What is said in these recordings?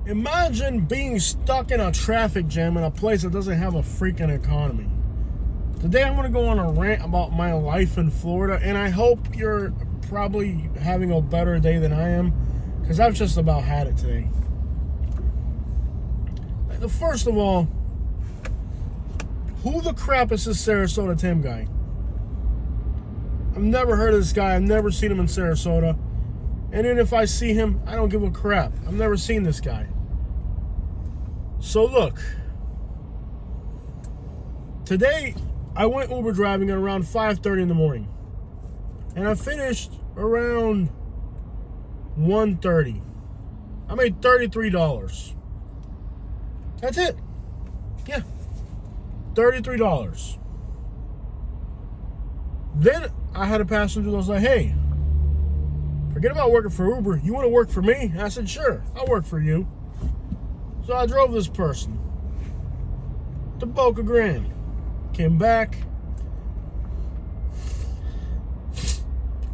Imagine being stuck in a traffic jam in a place that doesn't have a freaking economy. Today I'm going to go on a rant about my life in Florida, and I hope you're probably having a better day than I am, because I've just about had it today. First of all, who the crap is this Sarasota Tim guy? I've never heard of this guy. I've never seen him in Sarasota. And then if I see him, I don't give a crap. I've never seen this guy. So look, today I went Uber driving at around 5:30 in the morning. And I finished around 1:30. I made $33. That's it. Yeah. $33. Then I had a passenger that was like, hey, forget about working for Uber. You want to work for me? And I said, sure, I'll work for you. So I drove this person to Boca Grande. Came back.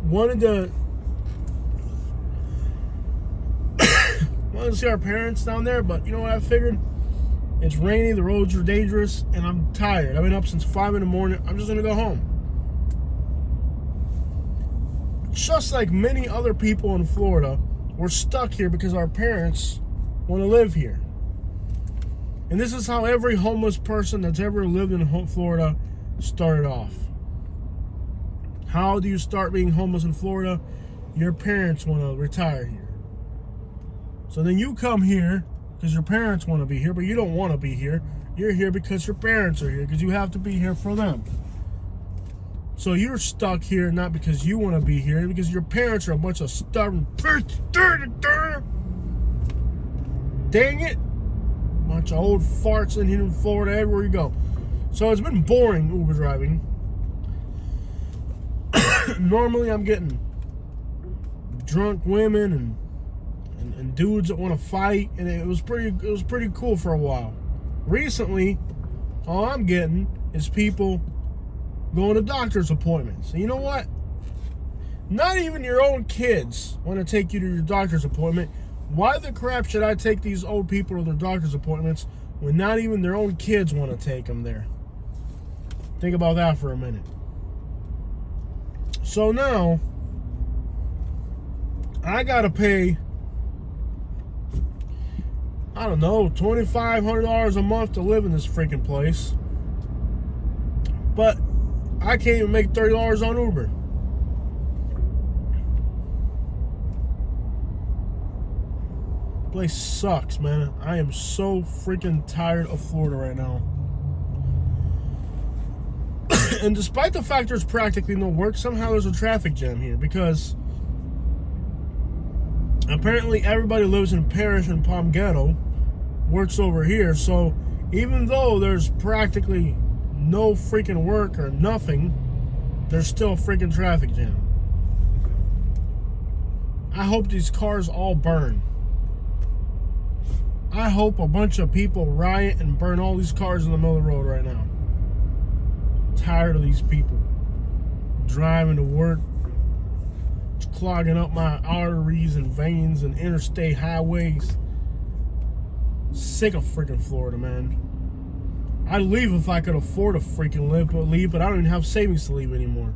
Wanted to see our parents down there, but you know what I figured? It's rainy, the roads are dangerous, and I'm tired. I've been up since 5 in the morning. I'm just gonna go home. Just like many other people in Florida, we're stuck here because our parents want to live here. And this is how every homeless person that's ever lived in Florida started off. How do you start being homeless in Florida? Your parents want to retire here. So then you come here because your parents want to be here, but you don't want to be here. You're here because your parents are here, because you have to be here for them. So you're stuck here not because you want to be here, because your parents are a bunch of stubborn bitches. Dang it. Bunch of old farts in here in Florida everywhere you go. So it's been boring Uber driving. Normally I'm getting drunk women and dudes that want to fight, and it was pretty cool for a while. Recently, all I'm getting is people going to doctor's appointments. And you know what? Not even your own kids want to take you to your doctor's appointment. Why the crap should I take these old people to their doctor's appointments when not even their own kids want to take them there? Think about that for a minute. So now, I gotta pay, I don't know, $2,500 a month to live in this freaking place. But I can't even make $30 on Uber. Place sucks, man. I am so freaking tired of Florida right now. And despite the fact there's practically no work, somehow there's a traffic jam here, because apparently everybody lives in Parish and Palm Ghetto, works over here. So even though there's practically no freaking work or nothing, there's still a freaking traffic jam. I hope these cars all burn. I hope a bunch of people riot and burn all these cars in the middle of the road right now. I'm tired of these people driving to work, clogging up my arteries and veins and interstate highways. Sick of freaking Florida, man. I'd leave if I could afford to freaking leave, but I don't even have savings to leave anymore.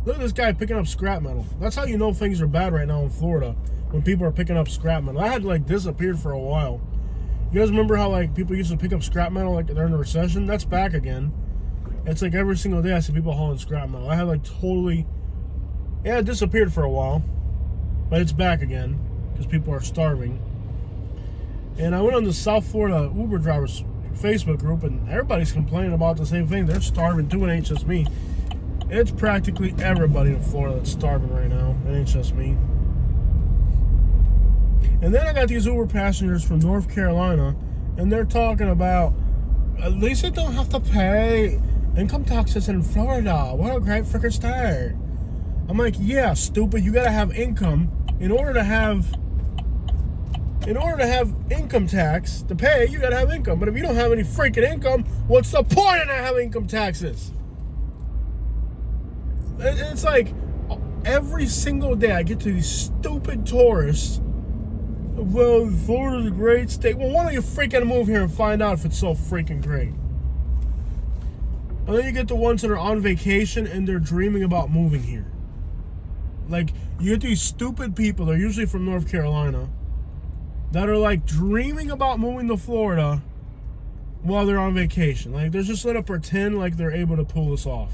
Look at this guy picking up scrap metal. That's how you know things are bad right now in Florida, when people are picking up scrap metal. I had disappeared for a while. You guys remember how people used to pick up scrap metal during the recession? That's back again. It's every single day I see people hauling scrap metal. I had it disappeared for a while, but it's back again because people are starving. And I went on the South Florida Uber drivers Facebook group, and everybody's complaining about the same thing. They're starving too. It ain't just me. It's practically everybody in Florida that's starving right now. It ain't just me. And then I got these Uber passengers from North Carolina, and they're talking about, at least they don't have to pay income taxes in Florida. What a great freaking state. I'm like, yeah, stupid. You gotta have income in order to have income tax to pay. You gotta have income. But if you don't have any freaking income, what's the point in not having income taxes? It's every single day I get to these stupid tourists Well, Florida's a great state. Well, why don't you freaking move here and find out if it's so freaking great? And then you get the ones that are on vacation and they're dreaming about moving here. Like, you get these stupid people, they're usually from North Carolina, that are like dreaming about moving to Florida while they're on vacation. Like, they're just let to pretend like they're able to pull this off.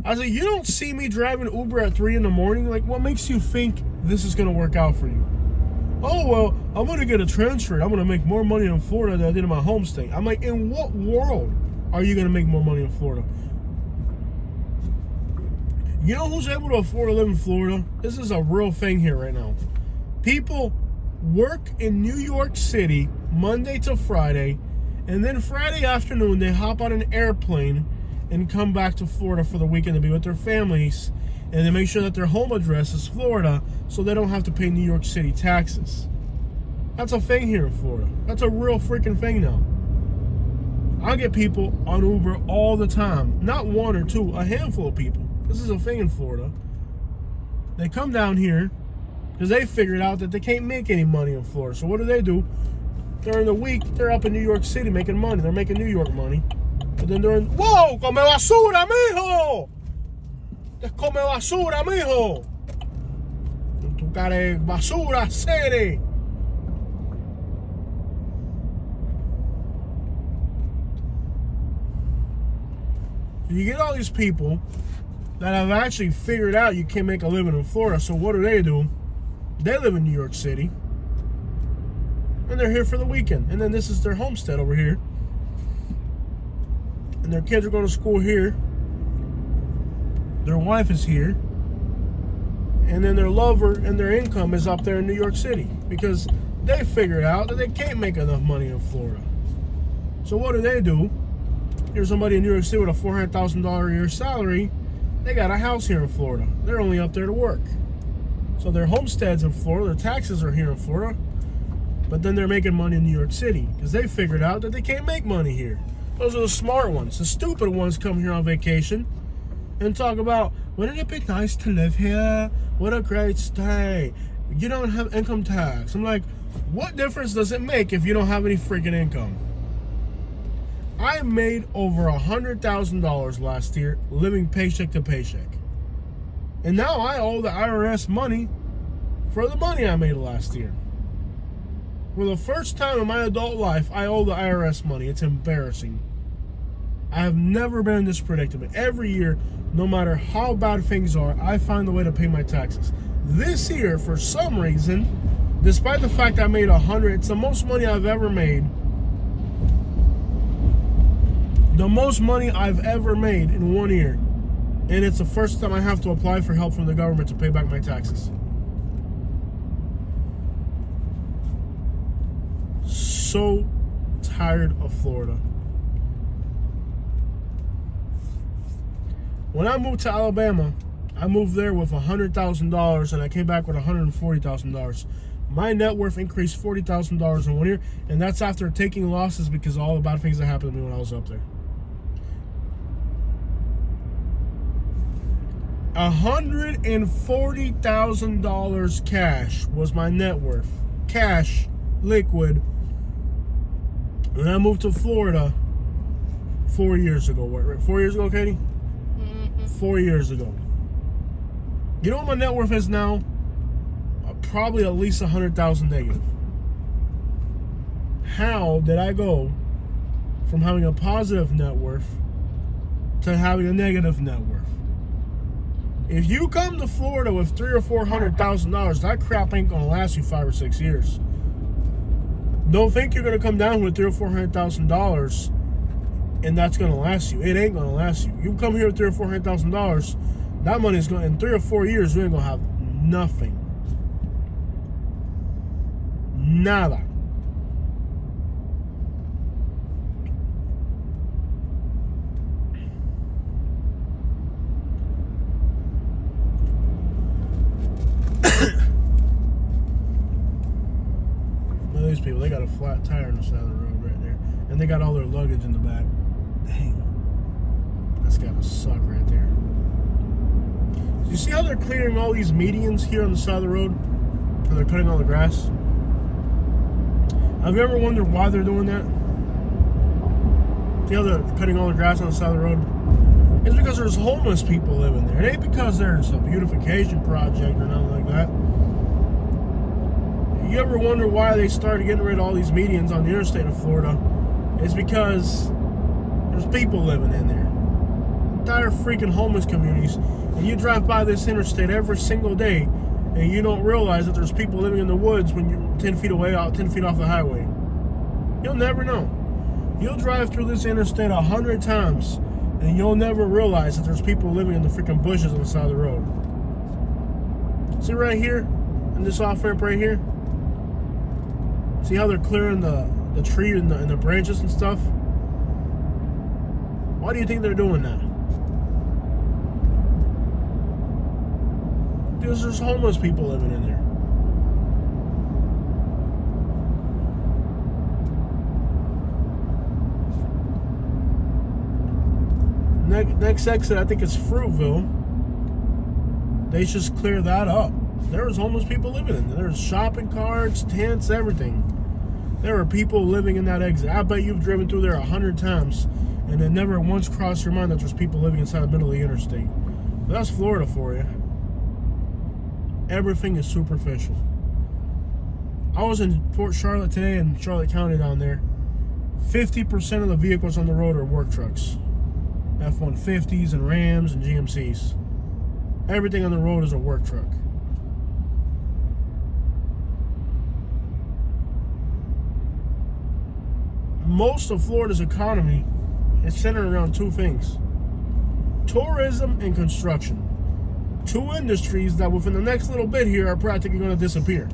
I was like, you don't see me driving Uber at 3 in the morning? Like, what makes you think this is going to work out for you? Oh, well, I'm going to get a transfer. I'm going to make more money in Florida than I did in my home state. I'm like, in what world are you going to make more money in Florida? You know who's able to afford to live in Florida? This is a real thing here right now. People work in New York City Monday to Friday, and then Friday afternoon they hop on an airplane and come back to Florida for the weekend to be with their families, and they make sure that their home address is Florida so they don't have to pay New York City taxes. That's a thing here in Florida. That's a real freaking thing now. I get people on Uber all the time. Not one or two, a handful of people. This is a thing in Florida. They come down here because they figured out that they can't make any money in Florida. So what do? During the week, they're up in New York City making money. They're making New York money. But then during, whoa, come basura, mijo! Come basura, mijo! Tu cara basura, city! You get all these people that have actually figured out you can't make a living in Florida. So what do? They live in New York City. And they're here for the weekend. And then this is their homestead over here. And their kids are going to school here. Their wife is here. And then their lover and their income is up there in New York City. Because they figured out that they can't make enough money in Florida. So what do? Here's somebody in New York City with a $400,000 a year salary. They got a house here in Florida. They're only up there to work. So their homestead's in Florida, their taxes are here in Florida, but then they're making money in New York City because they figured out that they can't make money here. Those are the smart ones. The stupid ones come here on vacation and talk about, wouldn't it be nice to live here? What a great state. You don't have income tax. I'm like, what difference does it make if you don't have any freaking income? I made over $100,000 last year living paycheck to paycheck. And now I owe the IRS money for the money I made last year. For the first time in my adult life, I owe the IRS money. It's embarrassing. I have never been in this predicament. Every year, no matter how bad things are, I find a way to pay my taxes. This year, for some reason, despite the fact I made $100,000, it's the most money I've ever made. The most money I've ever made in 1 year. And it's the first time I have to apply for help from the government to pay back my taxes. So tired of Florida. When I moved to Alabama, I moved there with $100,000 and I came back with $140,000. My net worth increased $40,000 in 1 year, and that's after taking losses because of all the bad things that happened to me when I was up there. $140,000 cash was my net worth. Cash, liquid. When I moved to Florida 4 years ago. Right? 4 years ago, Katie? Mm-hmm. 4 years ago. You know what my net worth is now? Probably at least 100,000 negative. How did I go from having a positive net worth to having a negative net worth? If you come to Florida with $300,000 or $400,000, that crap ain't gonna last you 5 or 6 years. Don't think you're gonna come down with $300,000 or $400,000 and that's gonna last you. It ain't gonna last you. You come here with $300,000 or $400,000, that money's gonna, in 3 or 4 years, you ain't gonna have nothing. Nada. These people, they got a flat tire on the side of the road right there, and they got all their luggage in the back. Dang, that's gotta suck right there. You see how they're clearing all these medians here on the side of the road, and they're cutting all the grass? Have you ever wondered why they're doing that? See how they're cutting all the grass on the side of the road? It's because there's homeless people living there. It ain't because there's a beautification project or nothing like that. You ever wonder why they started getting rid of all these medians on the interstate of Florida? It's because there's people living in there. Entire freaking homeless communities. And you drive by this interstate every single day and you don't realize that there's people living in the woods when you're 10 feet away, 10 feet off the highway. You'll never know. You'll drive through this interstate 100 times and you'll never realize that there's people living in the freaking bushes on the side of the road. See right here, in this off-ramp right here? See how they're clearing the tree and the branches and stuff? Why do you think they're doing that? Because there's homeless people living in there. Next exit, I think it's Fruitville. They just clear that up. There's homeless people living in there. There's shopping carts, tents, everything. There are people living in that exit. I bet you've driven through there 100 times and it never once crossed your mind that there's people living inside the middle of the interstate. But that's Florida for you. Everything is superficial. I was in Port Charlotte today in Charlotte County down there. 50% of the vehicles on the road are work trucks. F-150s and Rams and GMCs. Everything on the road is a work truck. Most of Florida's economy is centered around two things: tourism and construction. Two industries that within the next little bit here are practically going to disappear,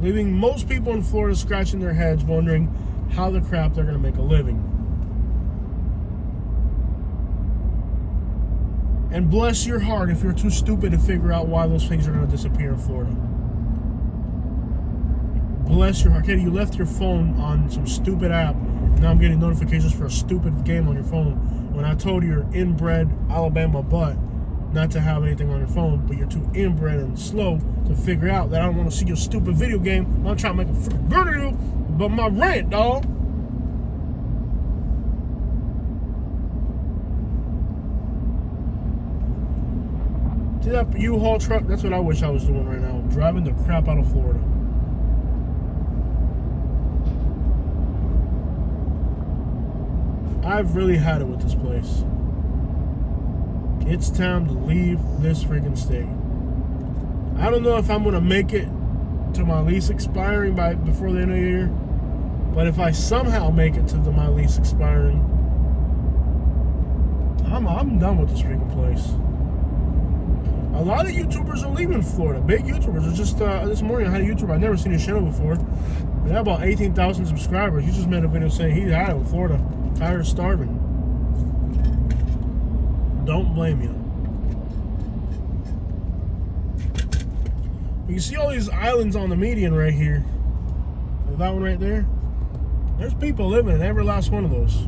leaving most people in Florida scratching their heads wondering how the crap they're going to make a living. And bless your heart if you're too stupid to figure out why those things are going to disappear in Florida. Bless your heart. Okay, you left your phone on some stupid app. Now I'm getting notifications for a stupid game on your phone when I told your inbred Alabama butt not to have anything on your phone, but you're too inbred and slow to figure out that I don't want to see your stupid video game. I'm trying to make a freaking video, but my rant, dog. See that U-Haul truck? That's what I wish I was doing right now. Driving the crap out of Florida. I've really had it with this place. It's time to leave this freaking state. I don't know if I'm going to make it to my lease expiring before the end of the year. But if I somehow make it to my lease expiring, I'm done with this freaking place. A lot of YouTubers are leaving Florida. Big YouTubers. It's just this morning I had a YouTuber I've never seen his channel before. They have about 18,000 subscribers. He just made a video saying he had it in Florida. Tired of starving. Don't blame you. You see all these islands on the median right here. That one right there. There's people living in every last one of those.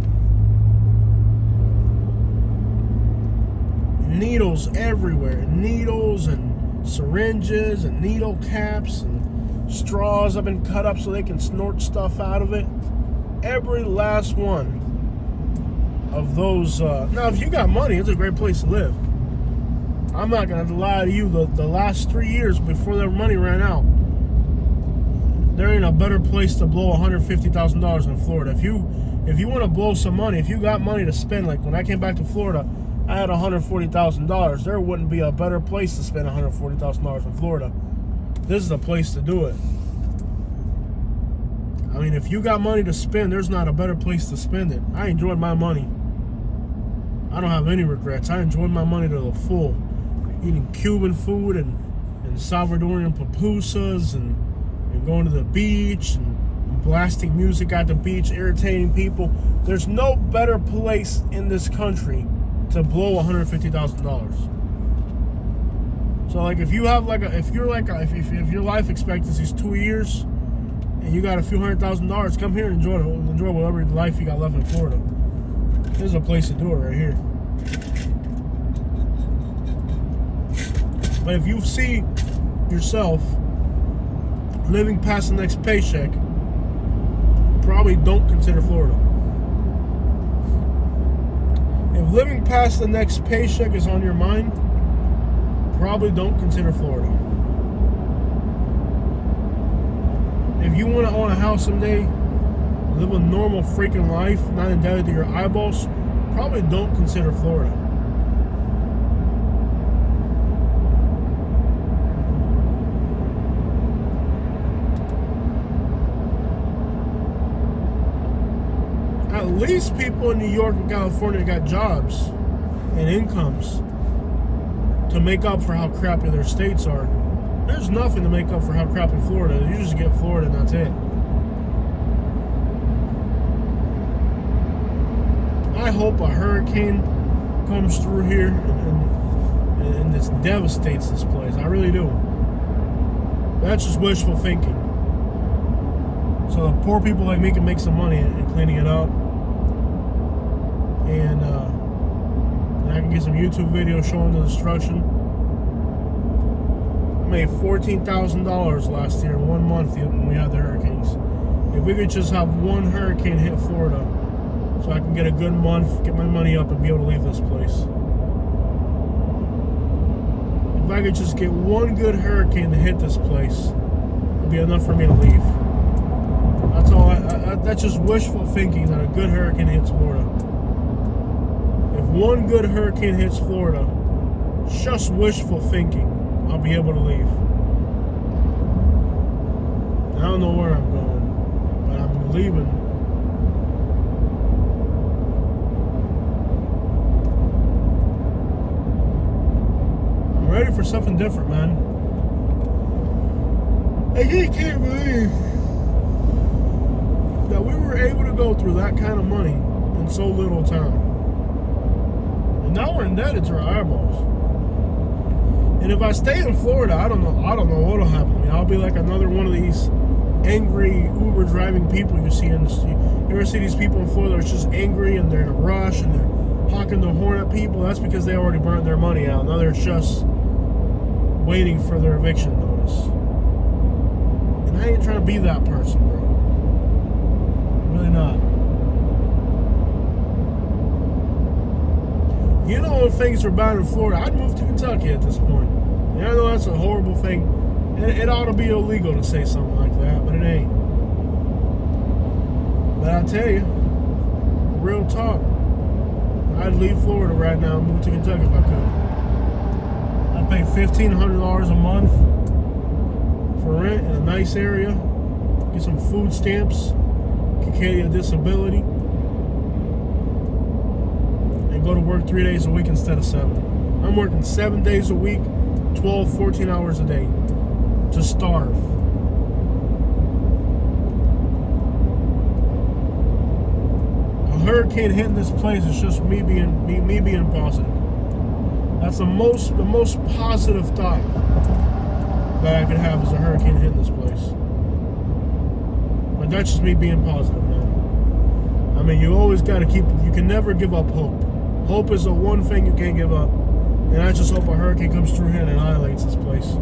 Needles everywhere. Needles and syringes and needle caps and straws have been cut up so they can snort stuff out of it. Every last one of those. Now, if you got money, it's a great place to live. I'm not going to lie to you. The last 3 years before their money ran out, there ain't a better place to blow $150,000 in Florida. If you want to blow some money, if you got money to spend, like when I came back to Florida, I had $140,000. There wouldn't be a better place to spend $140,000 in Florida. This is the place to do it. I mean, if you got money to spend, there's not a better place to spend it. I enjoyed my money. I don't have any regrets. I enjoyed my money to the full. Eating Cuban food and Salvadorian pupusas and going to the beach and blasting music at the beach, irritating people. There's no better place in this country to blow $150,000. So like if you have if your life expectancy is 2 years and you got a few $100,000, come here and enjoy whatever life you got left in Florida. This is a place to do it right here. But if you see yourself living past the next paycheck, probably don't consider Florida. If living past the next paycheck is on your mind, probably don't consider Florida. If you want to own a house someday, live a normal freaking life, not indebted to your eyeballs, probably don't consider Florida. At least people in New York and California got jobs and incomes to make up for how crappy their states are. There's nothing to make up for how crappy Florida is. You just get Florida and that's it. I hope a hurricane comes through here and this devastates this place. I really do. That's just wishful thinking. So poor people like me can make some money at cleaning it up. And I can get some YouTube videos showing the destruction. I made $14,000 last year in 1 month when we had the hurricanes. If we could just have one hurricane hit Florida, so I can get a good month, get my money up, and be able to leave this place. If I could just get one good hurricane to hit this place, it'd be enough for me to leave. That's all. That's just wishful thinking that a good hurricane hits Florida. If one good hurricane hits Florida, just wishful thinking, I'll be able to leave. I don't know where I'm going, but I'm leaving. I'm ready for something different, man. I just can't believe that we were able to go through that kind of money in so little time. And now we're indebted to our eyeballs. And if I stay in Florida, I don't know what'll happen to me. I'll be like another one of these angry Uber driving people you see in the street. You ever see these people in Florida that's just angry and they're in a rush and they're honking the horn at people? That's because they already burned their money out. Now they're just waiting for their eviction notice. And I ain't trying to be that person, bro. I'm really not. You know, if things were bad in Florida, I'd move to Kentucky at this point. Yeah, I know that's a horrible thing. It ought to be illegal to say something like that, but it ain't. But I tell you, real talk, I'd leave Florida right now and move to Kentucky if I could. I'd pay $1,500 a month for rent in a nice area, get some food stamps, can carry a disability, and go to work 3 days a week instead of 7. I'm working 7 days a week, 12, 14 hours a day to starve. A hurricane hitting this place is just me being positive. That's the most positive thought that I could have is a hurricane hitting this place. But that's just me being positive, man. I mean, you always got to you can never give up hope. Hope is the one thing you can't give up. And I just hope a hurricane comes through here and annihilates this place.